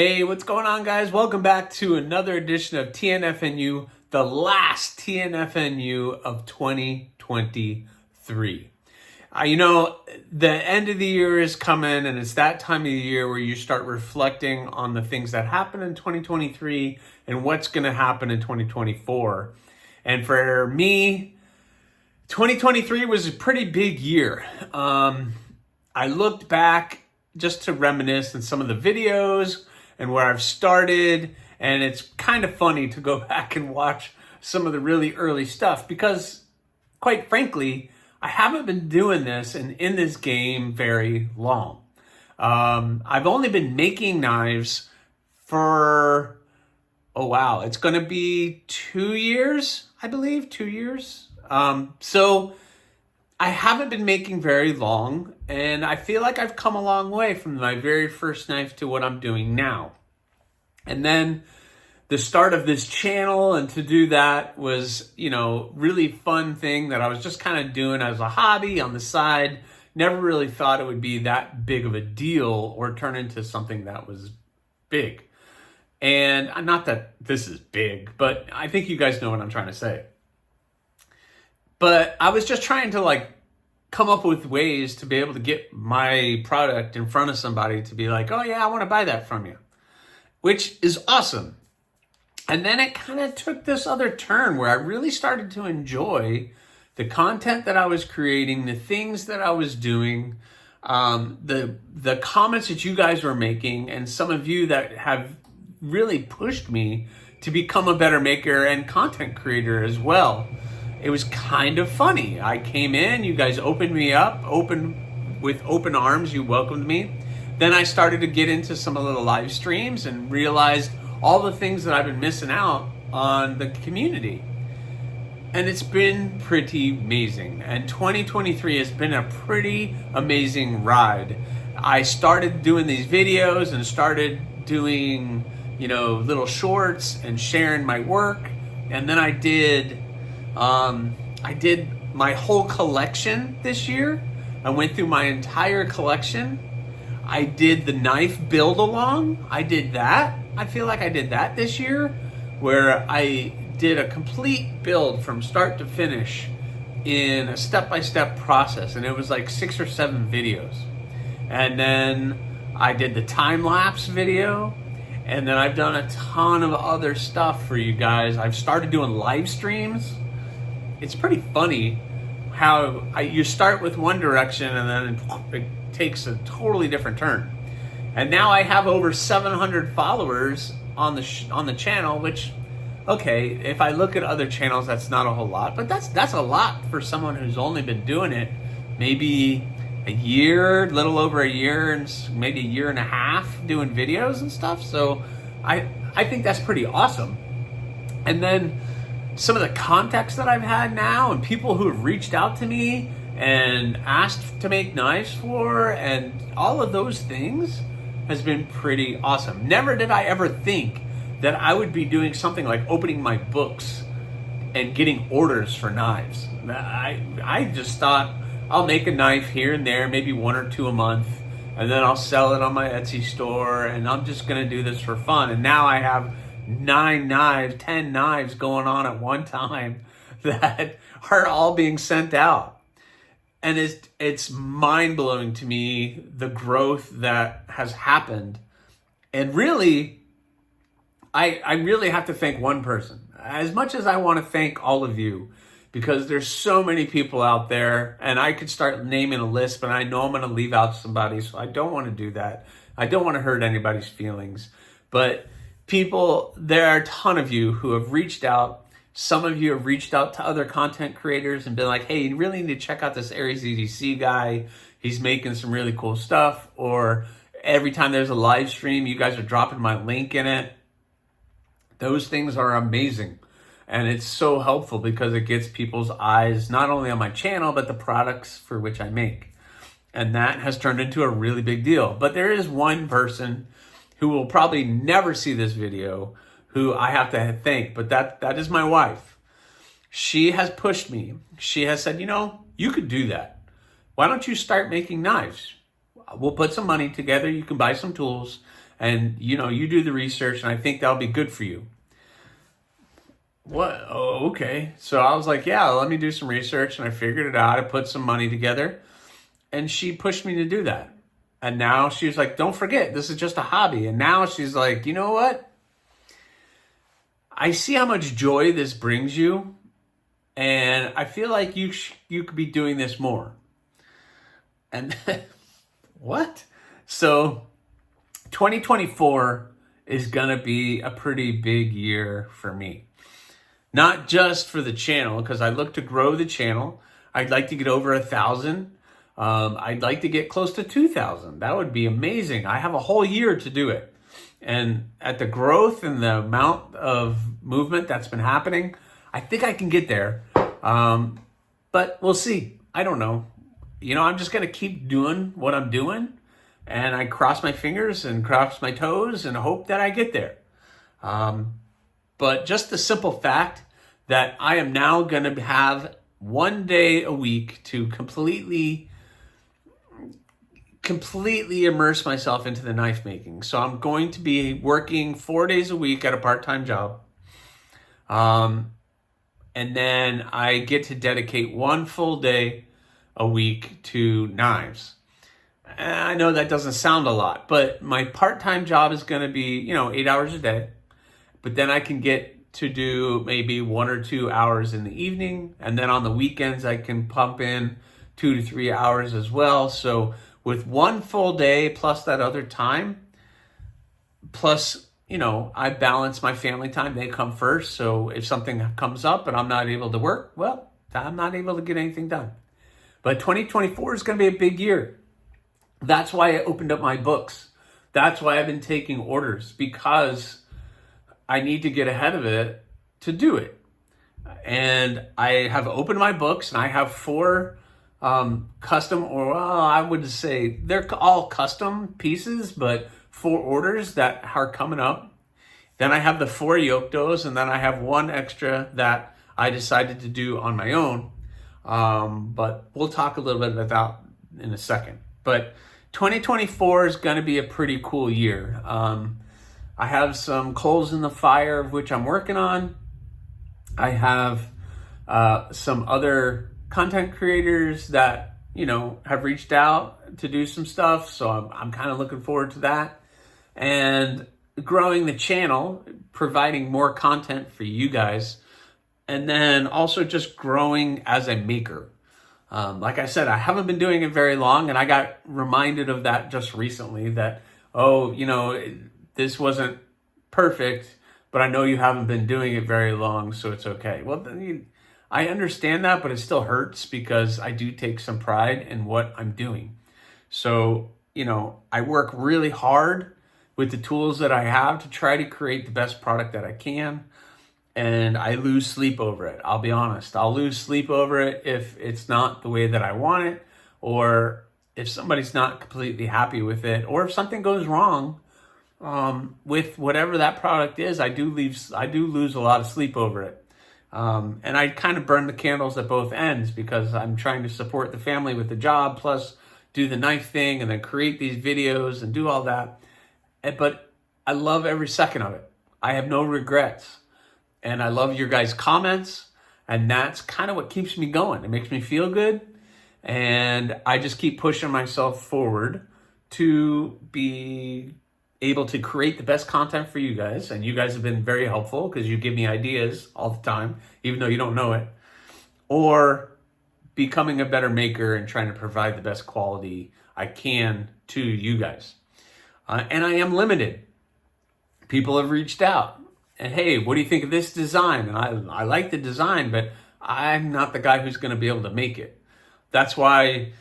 Hey, what's going on, guys? Welcome back to another edition of TNFNU, the last TNFNU of 2023. The end of the year is coming, and it's that time of the year where you start reflecting on the things that happened in 2023 and what's going to happen in 2024. And for me, 2023 was a pretty big year. I looked back just to reminisce in some of the videos and where I've started, and it's kind of funny to go back and watch some of the really early stuff because, quite frankly, I haven't been doing this and in this game very long. I've only been making knives for, it's going to be 2 years, I believe, 2 years. So I haven't been making very long, and I feel like I've come a long way from my very first knife to what I'm doing now. And then the start of this channel, and to do that was, really fun thing that I was just kind of doing as a hobby on the side. Never really thought it would be that big of a deal or turn into something that was big. And not that this is big, but I think you guys know what I'm trying to say. But I was just trying to come up with ways to be able to get my product in front of somebody to be like, oh yeah, I want to buy that from you, which is awesome. And then it kind of took this other turn where I really started to enjoy the content that I was creating, the things that I was doing, the comments that you guys were making, and some of you that have really pushed me to become a better maker and content creator as well. It was kind of funny. I came in, you guys opened me up, with open arms, you welcomed me. Then I started to get into some of the live streams and realized all the things that I've been missing out on the community. And it's been pretty amazing. And 2023 has been a pretty amazing ride. I started doing these videos and started doing, little shorts and sharing my work. And then I did my whole collection this year. I went through my entire collection. I did the knife build along. I did that. I feel like I did that this year, where I did a complete build from start to finish in a step-by-step process. And it was like 6 or 7 videos. And then I did the time-lapse video. And then I've done a ton of other stuff for you guys. I've started doing live streams. It's pretty funny how you start with one direction and then it takes a totally different turn. And now I have over 700 followers on the channel, which, okay, if I look at other channels, that's not a whole lot, but that's a lot for someone who's only been doing it maybe a year, little over a year, and maybe a year and a half doing videos and stuff. So I think that's pretty awesome. And then some of the contacts that I've had now and people who have reached out to me and asked to make knives for, and all of those things has been pretty awesome. Never did I ever think that I would be doing something like opening my books and getting orders for knives. I just thought I'll make a knife here and there, maybe 1 or 2 a month, and then I'll sell it on my Etsy store, and I'm just gonna do this for fun. And now I have 9 knives, 10 knives going on at one time that are all being sent out. And it's mind-blowing to me, the growth that has happened. And really, I really have to thank one person. As much as I want to thank all of you, because there's so many people out there, and I could start naming a list, but I know I'm going to leave out somebody, so I don't want to do that. I don't want to hurt anybody's feelings. But people, there are a ton of you who have reached out. Some of you have reached out to other content creators and been like, hey, you really need to check out this Aries EDC guy. He's making some really cool stuff. Or every time there's a live stream, you guys are dropping my link in it. Those things are amazing. And it's so helpful because it gets people's eyes not only on my channel, but the products for which I make. And that has turned into a really big deal. But there is one person who will probably never see this video who I have to thank, but that is my wife. She has pushed me. She has said, you could do that. Why don't you start making knives? We'll put some money together. You can buy some tools and you do the research, and I think that'll be good for you. What? Oh, okay. So I was like, yeah, let me do some research, and I figured it out. I put some money together, and she pushed me to do that. And now she's like, don't forget, this is just a hobby. And now she's like, you know what? I see how much joy this brings you, and I feel like you could be doing this more. And what? So 2024 is going to be a pretty big year for me. Not just for the channel, because I look to grow the channel. I'd like to get over 1,000. I'd like to get close to 2,000. That would be amazing. I have a whole year to do it. And at the growth and the amount of movement that's been happening, I think I can get there. But we'll see. I don't know. I'm just going to keep doing what I'm doing. And I cross my fingers and cross my toes and hope that I get there. But just the simple fact that I am now going to have one day a week to completely immerse myself into the knife making. So I'm going to be working 4 days a week at a part-time job. And then I get to dedicate one full day a week to knives. And I know that doesn't sound a lot, but my part-time job is going to be, 8 hours a day. But then I can get to do maybe 1 or 2 hours in the evening. And then on the weekends, I can pump in 2 to 3 hours as well. So with one full day plus that other time, plus, I balance my family time. They come first. So if something comes up and I'm not able to work, well, I'm not able to get anything done. But 2024 is going to be a big year. That's why I opened up my books. That's why I've been taking orders, because I need to get ahead of it to do it. And I have opened my books, and I have 4 custom, or I would say they're all custom pieces, but 4 orders that are coming up. Then I have the 4 yoke doughs, and then I have 1 extra that I decided to do on my own. But we'll talk a little bit about that in a second. But 2024 is going to be a pretty cool year. I have some coals in the fire of which I'm working on. I have some other content creators that, have reached out to do some stuff. So I'm kind of looking forward to that. And growing the channel, providing more content for you guys. And then also just growing as a maker. Like I said, I haven't been doing it very long, and I got reminded of that just recently that, this wasn't perfect, but I know you haven't been doing it very long, so it's okay. Well, I understand that, but it still hurts because I do take some pride in what I'm doing. So, I work really hard with the tools that I have to try to create the best product that I can. And I lose sleep over it. I'll be honest. I'll lose sleep over it if it's not the way that I want it, or if somebody's not completely happy with it, or if something goes wrong with whatever that product is. I do lose a lot of sleep over it. And I kind of burn the candles at both ends, because I'm trying to support the family with the job, plus do the knife thing, and then create these videos and do all that. But I love every second of it. I have no regrets. And I love your guys' comments, and that's kind of what keeps me going. It makes me feel good, and I just keep pushing myself forward to be able to create the best content for you guys. And you guys have been very helpful, because you give me ideas all the time, even though you don't know it. Or becoming a better maker and trying to provide the best quality I can to you guys. And I am limited. People have reached out. And hey, what do you think of this design? And I like the design, but I'm not the guy who's going to be able to make it. That's why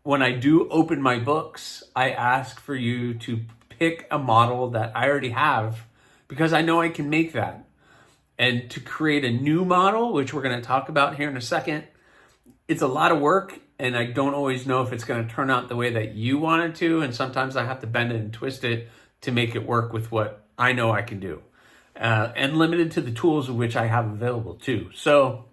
when I do open my books, I ask for you to pick a model that I already have, because I know I can make that. And to create a new model, which we're going to talk about here in a second, it's a lot of work, and I don't always know if it's going to turn out the way that you want it to. And sometimes I have to bend it and twist it to make it work with what I know I can do. And limited to the tools of which I have available too. So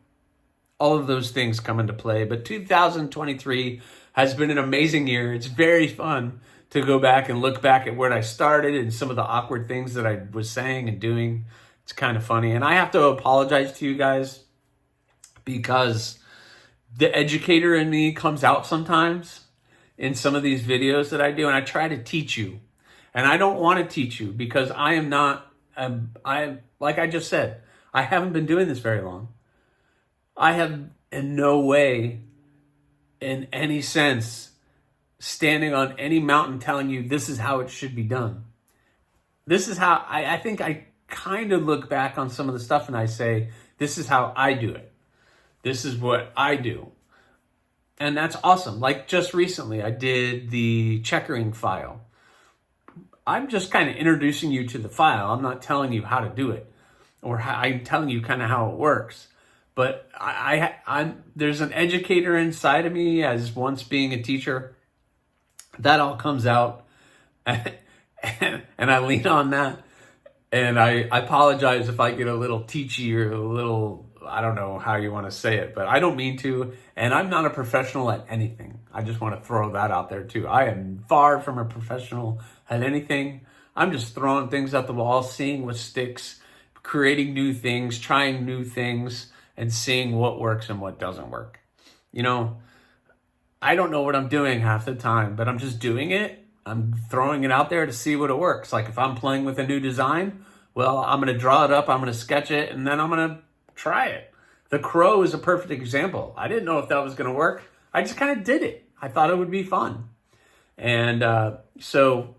all of those things come into play. But 2023 has been an amazing year. It's very fun to go back and look back at where I started and some of the awkward things that I was saying and doing. It's kind of funny. And I have to apologize to you guys because the educator in me comes out sometimes in some of these videos that I do, and I try to teach you. And I don't want to teach you because I am not, like I just said, I haven't been doing this very long. I have in no way, in any sense, standing on any mountain telling you this is how it should be done. This is how, I think I kind of look back on some of the stuff and I say, this is how I do it. This is what I do. And that's awesome. Like just recently, I did the checkering file. I'm just kind of introducing you to the file. I'm not telling you how to do it, or I'm telling you kind of how it works. But I'm there's an educator inside of me as once being a teacher. That all comes out, and I lean on that. And I apologize if I get a little teachy or a little, I don't know how you want to say it, but I don't mean to. And I'm not a professional at anything. I just want to throw that out there too. I am far from a professional at anything. I'm just throwing things at the wall, seeing what sticks, creating new things, trying new things, and seeing what works and what doesn't work. You know, I don't know what I'm doing half the time, but I'm just doing it. I'm throwing it out there to see what it works. Like if I'm playing with a new design, well, I'm going to draw it up, I'm going to sketch it, and then I'm going to try it. The crow is a perfect example. I didn't know if that was going to work. I just kind of did it. I thought it would be fun. And so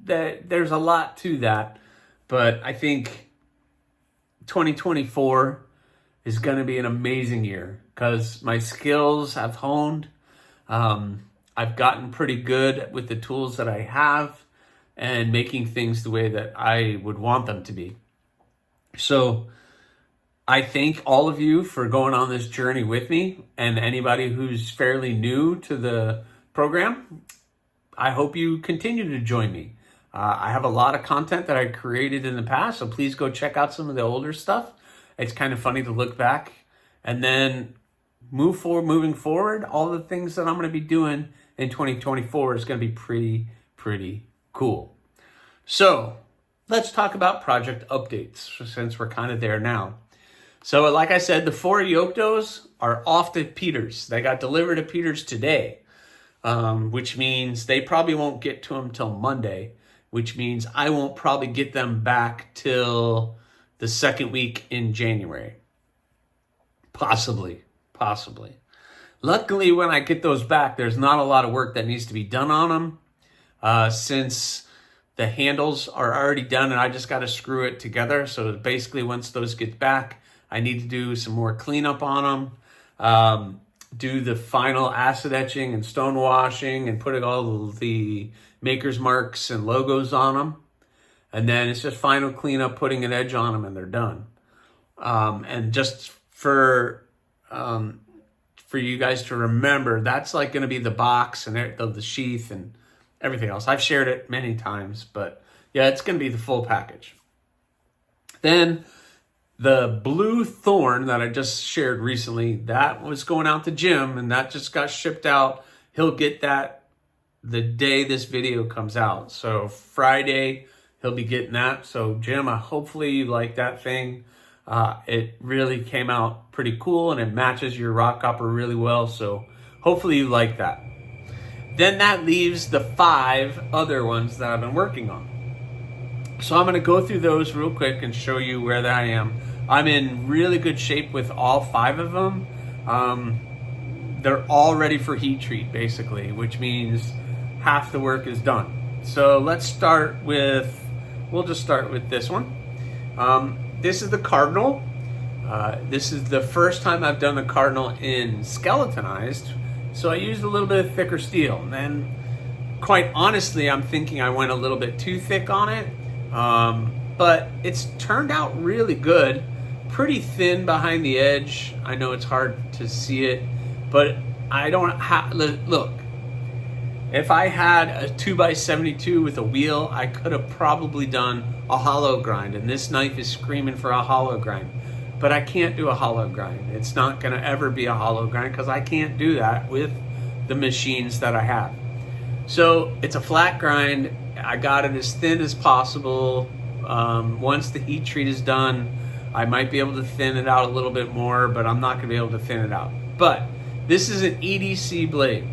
there's a lot to that. But I think 2024 is going to be an amazing year because my skills have honed. I've gotten pretty good with the tools that I have and making things the way that I would want them to be. So I thank all of you for going on this journey with me, and anybody who's fairly new to the program, I hope you continue to join me. I have a lot of content that I created in the past, so please go check out some of the older stuff. It's kind of funny to look back and then moving forward, all the things that I'm going to be doing in 2024 is going to be pretty cool. So let's talk about project updates since we're kind of there now. So like I said, the 4 Yoctos are off to Peters. They got delivered to Peters today, which means they probably won't get to them till Monday, which means I won't probably get them back till the second week in January. Possibly. Luckily, when I get those back, there's not a lot of work that needs to be done on them since the handles are already done and I just got to screw it together. So basically, once those get back, I need to do some more cleanup on them, do the final acid etching and stone washing and putting all the maker's marks and logos on them. And then it's just final cleanup, putting an edge on them, and they're done. And just for you guys to remember, that's like going to be the box and the sheath and everything else. I've shared it many times, but yeah, it's going to be the full package. Then the blue thorn that I just shared recently, that was going out to Jim, and that just got shipped out. He'll get that the day this video comes out. So Friday, he'll be getting that. So Jim, hopefully you like that thing. It really came out pretty cool and it matches your rock copper really well. So hopefully you like that. Then that leaves the 5 other ones that I've been working on. So I'm going to go through those real quick and show you where I am. I'm in really good shape with all 5 of them. They're all ready for heat treat basically, which means half the work is done. So we'll just start with this one. This is the Cardinal. This is the first time I've done the Cardinal in skeletonized, so I used a little bit of thicker steel. And then, quite honestly, I'm thinking I went a little bit too thick on it, but it's turned out really good. Pretty thin behind the edge. I know it's hard to see it, but I don't look. If I had a 2x72 with a wheel, I could have probably done a hollow grind, and this knife is screaming for a hollow grind. But I can't do a hollow grind. It's not going to ever be a hollow grind because I can't do that with the machines that I have. So it's a flat grind. I got it as thin as possible. Once the heat treat is done, I might be able to thin it out a little bit more, but I'm not going to be able to thin it out. But this is an EDC blade,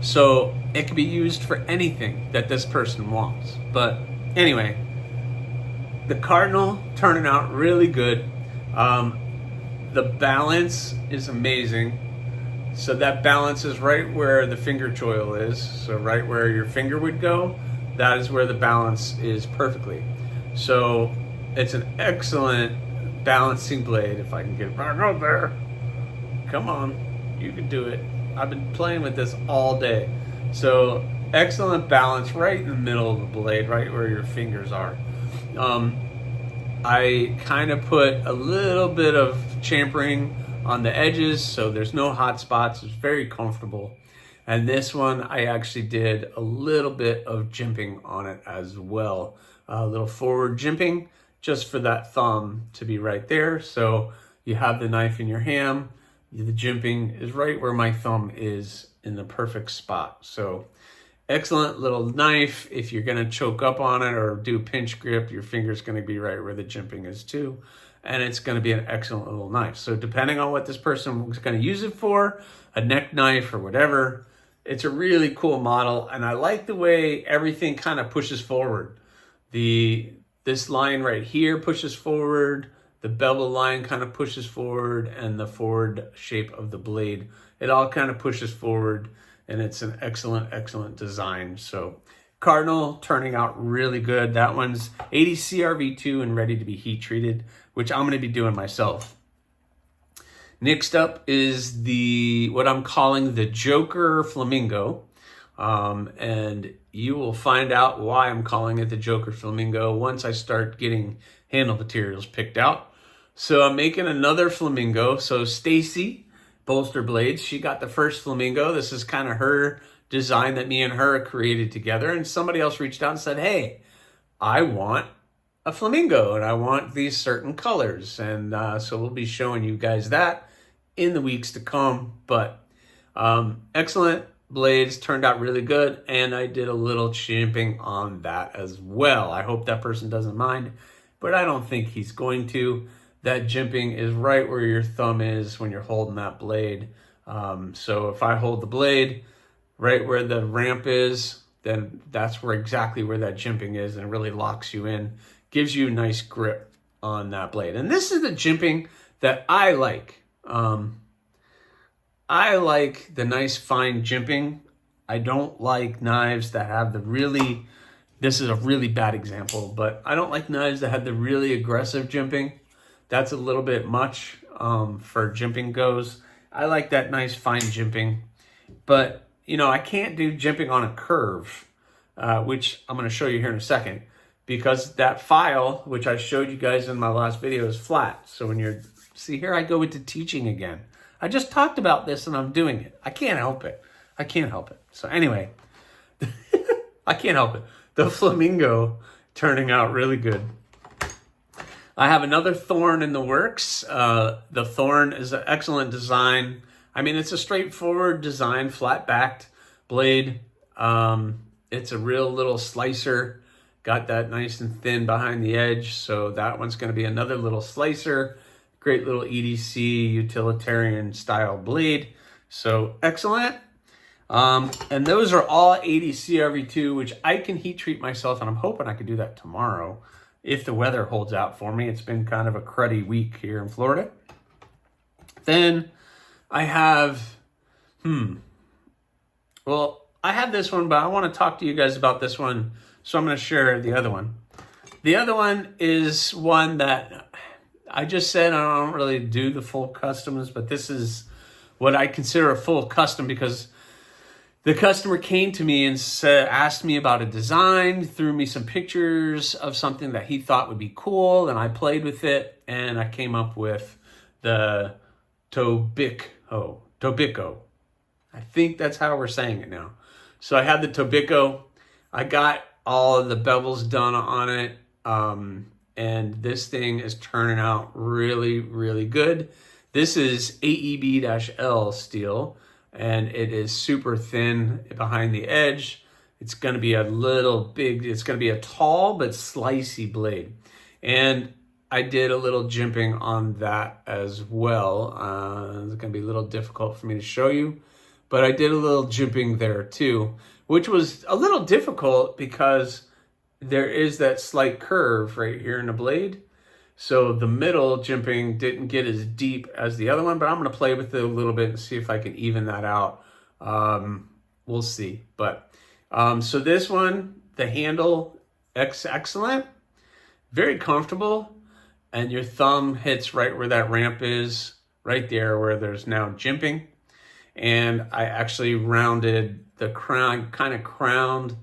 so it can be used for anything that this person wants. But anyway, the Cardinal turning out really good. The balance is amazing. So that balance is right where the finger choil is. So right where your finger would go, that is where the balance is perfectly. So it's an excellent balancing blade. If I can get it back out there. Come on, you can do it. I've been playing with this all day. So excellent balance right in the middle of the blade, right where your fingers are. I kind of put a little bit of champering on the edges, so there's no hot spots. It's very comfortable. And this one, I actually did a little bit of jimping on it as well. A little forward jimping, just for that thumb to be right there. So you have the knife in your hand. The jimping is right where my thumb is in the perfect spot. So excellent little knife. If you're gonna choke up on it or do pinch grip, your finger's gonna be right where the jimping is too. And it's gonna be an excellent little knife. So depending on what this person is gonna use it for, a neck knife or whatever, it's a really cool model. And I like the way everything kind of pushes forward. This line right here pushes forward, the bevel line kind of pushes forward, and the forward shape of the blade, it all kind of pushes forward, and it's an excellent, excellent design. So Cardinal turning out really good. That one's 80 CRV2 and ready to be heat treated, which I'm going to be doing myself. Next up is what I'm calling the Joker Flamingo. And you will find out why I'm calling it the Joker Flamingo once I start getting handle materials picked out. So I'm making another Flamingo. So Stacy Bolster Blades, she got the first Flamingo. This is kind of her design that me and her created together. And somebody else reached out and said, hey, I want a flamingo and I want these certain colors. And so we'll be showing you guys that in the weeks to come. But excellent blades, turned out really good. And I did a little chimping on that as well. I hope that person doesn't mind, but I don't think he's going to. That jimping is right where your thumb is when you're holding that blade. So if I hold the blade right where the ramp is, then that's exactly where that jimping is, and it really locks you in, gives you a nice grip on that blade. And this is the jimping that I like. I like the nice fine jimping. I don't like knives that have this is a really bad example, but I don't like knives that have the really aggressive jimping. That's a little bit much for jimping goes. I like that nice fine jimping, but I can't do jimping on a curve, which I'm going to show you here in a second, because that file, which I showed you guys in my last video, is flat. So see here, I go into teaching again. I just talked about this and I'm doing it. I can't help it. I can't help it. So anyway, I can't help it. The Flamingo turning out really good. I have another Thorn in the works. The Thorn is an excellent design. I mean, it's a straightforward design, flat-backed blade. It's a real little slicer. Got that nice and thin behind the edge. So that one's going to be another little slicer. Great little EDC utilitarian style blade. So excellent. And those are all 80 CRV2, which I can heat treat myself, and I'm hoping I can do that tomorrow if the weather holds out for me. It's been kind of a cruddy week here in Florida. Then I have, I have this one, but I want to talk to you guys about this one, so I'm going to share the other one. The other one is one that I just said I don't really do the full customs, but this is what I consider a full custom, because the customer came to me and asked me about a design, threw me some pictures of something that he thought would be cool, and I played with it, and I came up with the Tobico. I think that's how we're saying it now. So I had the Tobico. I got all of the bevels done on it, and this thing is turning out really, really good. This is AEB-L steel, and it is super thin behind the edge. It's going to be a little big, it's going to be a tall but slicey blade. And I did a little jimping on that as well. It's going to be a little difficult for me to show you, but I did a little jimping there too, which was a little difficult because there is that slight curve right here in the blade. So the middle jimping didn't get as deep as the other one, but I'm going to play with it a little bit and see if I can even that out. We'll see. But so this one, the handle, excellent, very comfortable. And your thumb hits right where that ramp is, right there where there's now jimping. And I actually rounded the crown, kind of crowned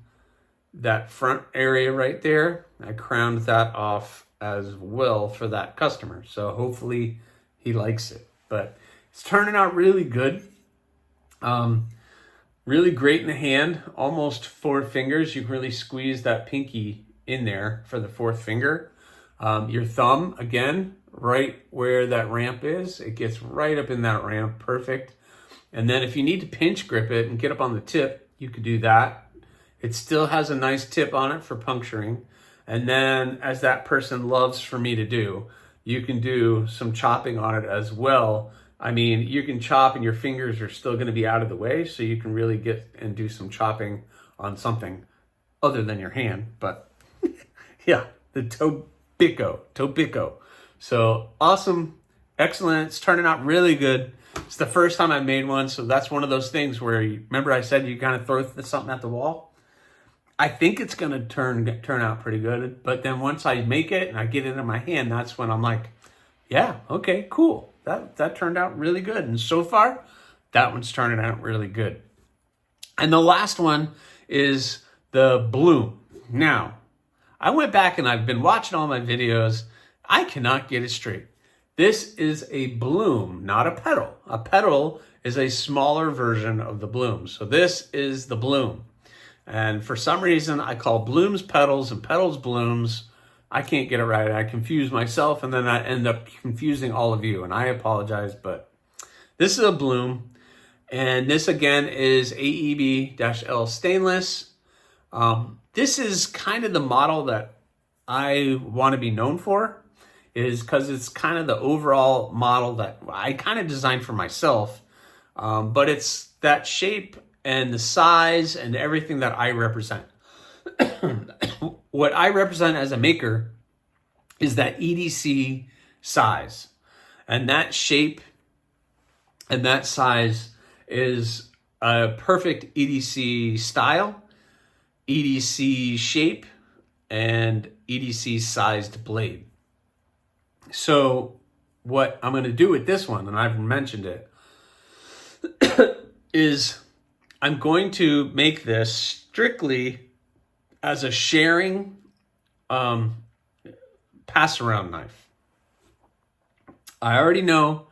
that front area right there. I crowned that off as well for that customer. So hopefully he likes it. But it's turning out really good. Really great in the hand, almost 4 fingers. You can really squeeze that pinky in there for the 4th finger. Your thumb, again, right where that ramp is, it gets right up in that ramp, perfect. And then if you need to pinch grip it and get up on the tip, you could do that. It still has a nice tip on it for puncturing. And then, as that person loves for me to do, you can do some chopping on it as well. I mean, you can chop and your fingers are still going to be out of the way, so you can really get and do some chopping on something other than your hand. But yeah, the Tobico. So awesome, excellent. It's turning out really good. It's the first time I made one, so that's one of those things where, remember I said you kind of throw something at the wall? I think it's going to turn out pretty good, but then once I make it and I get it in my hand, that's when I'm like, yeah, okay, cool. That turned out really good. And so far, that one's turning out really good. And the last one is the bloom. Now, I went back and I've been watching all my videos. I cannot get it straight. This is a bloom, not a petal. A petal is a smaller version of the bloom. So this is the bloom. And for some reason, I call blooms petals and petals blooms. I can't get it right. I confuse myself, and then I end up confusing all of you. And I apologize, but this is a bloom. And this, again, is AEB-L stainless. This is kind of the model that I want to be known for, is because it's kind of the overall model that I kind of designed for myself. But it's that shape and the size and everything that I represent. What I represent as a maker is that EDC size. And that shape and that size is a perfect EDC style, EDC shape, and EDC sized blade. So what I'm going to do with this one, and I've mentioned it, is I'm going to make this strictly as a sharing pass around knife. I already know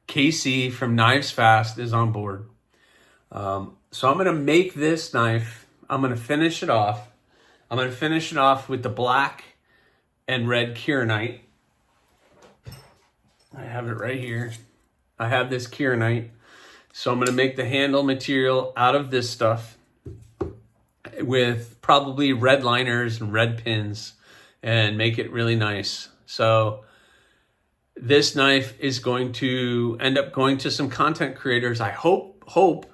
KC from Knives Fast is on board. So I'm going to make this knife. I'm going to finish it off. I'm going to finish it off with the black and red Kieranite. I have it right here. I have this Kieranite. So I'm going to make the handle material out of this stuff with probably red liners and red pins and make it really nice. So this knife is going to end up going to some content creators. I hope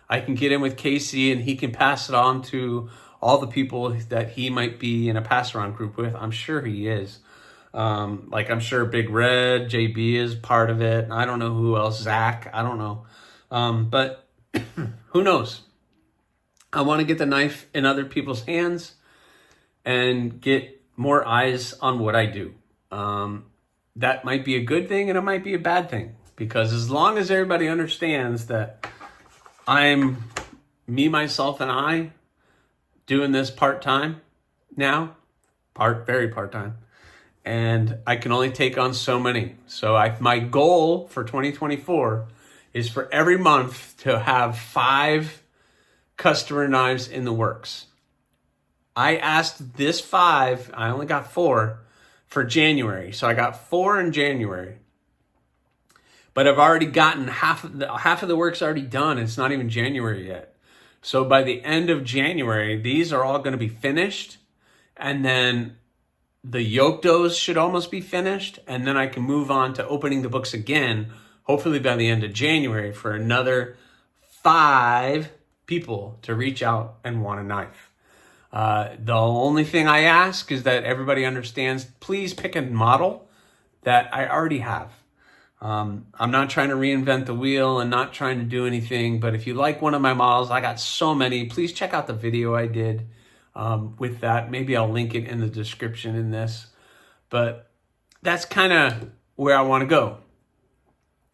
I can get in with Casey and he can pass it on to all the people that he might be in a pass around group with. I'm sure he is. I'm sure Big Red, JB is part of it. I don't know who else, Zach, I don't know. But who knows? I want to get the knife in other people's hands and get more eyes on what I do. That might be a good thing and it might be a bad thing, because as long as everybody understands that I'm me, myself, and I doing this part-time now, very part-time, and I can only take on so many. So my goal for 2024 is for every month to have 5 customer knives in the works. I asked this 5, I only got 4 for January. So I got 4 in January. but I've already gotten half of the work's already done. It's not even January yet. So by the end of January, these are all going to be finished, and then the yoke doughs should almost be finished, and then I can move on to opening the books again, hopefully by the end of January, for another 5 people to reach out and want a knife. The only thing I ask is that everybody understands, please pick a model that I already have. I'm not trying to reinvent the wheel and not trying to do anything, but if you like one of my models, I got so many, please check out the video I did with that. Maybe I'll link it in the description in this, but that's kind of where I want to go,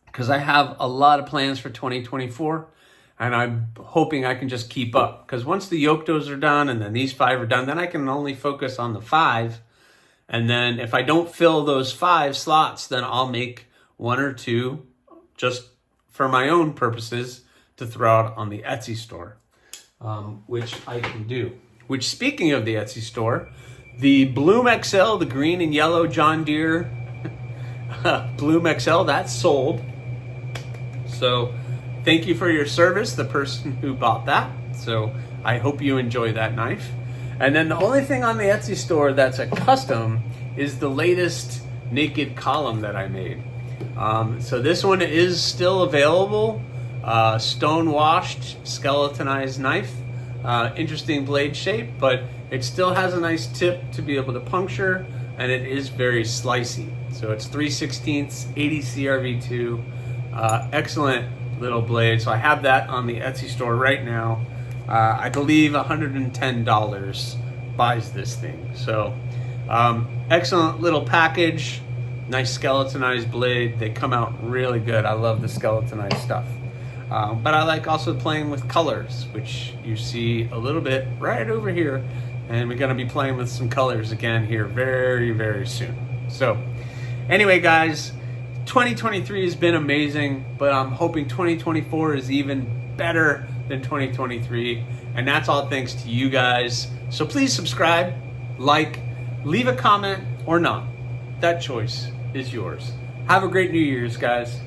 because I have a lot of plans for 2024, and I'm hoping I can just keep up, because once the yoke doughs are done and then these 5 are done, then I can only focus on the 5. And then if I don't fill those 5 slots, then I'll make 1 or 2 just for my own purposes to throw out on the Etsy store, which I can do. Which, speaking of the Etsy store, the Bloom XL, the green and yellow John Deere Bloom XL, that's sold. So thank you for your service, the person who bought that. So I hope you enjoy that knife. And then the only thing on the Etsy store that's a custom is the latest naked column that I made. So this one is still available. Stone washed, skeletonized knife. Interesting blade shape, but it still has a nice tip to be able to puncture, and it is very slicey. So it's 3/16 80 CRV2. Excellent little blade. So I have that on the Etsy store right now. I believe $110 buys this thing. So excellent little package, nice skeletonized blade. They come out really good. I love the skeletonized stuff. But I like also playing with colors, which you see a little bit right over here. And we're going to be playing with some colors again here very, very soon. So anyway, guys, 2023 has been amazing, but I'm hoping 2024 is even better than 2023. And that's all thanks to you guys. So please subscribe, like, leave a comment or not. That choice is yours. Have a great New Year's, guys.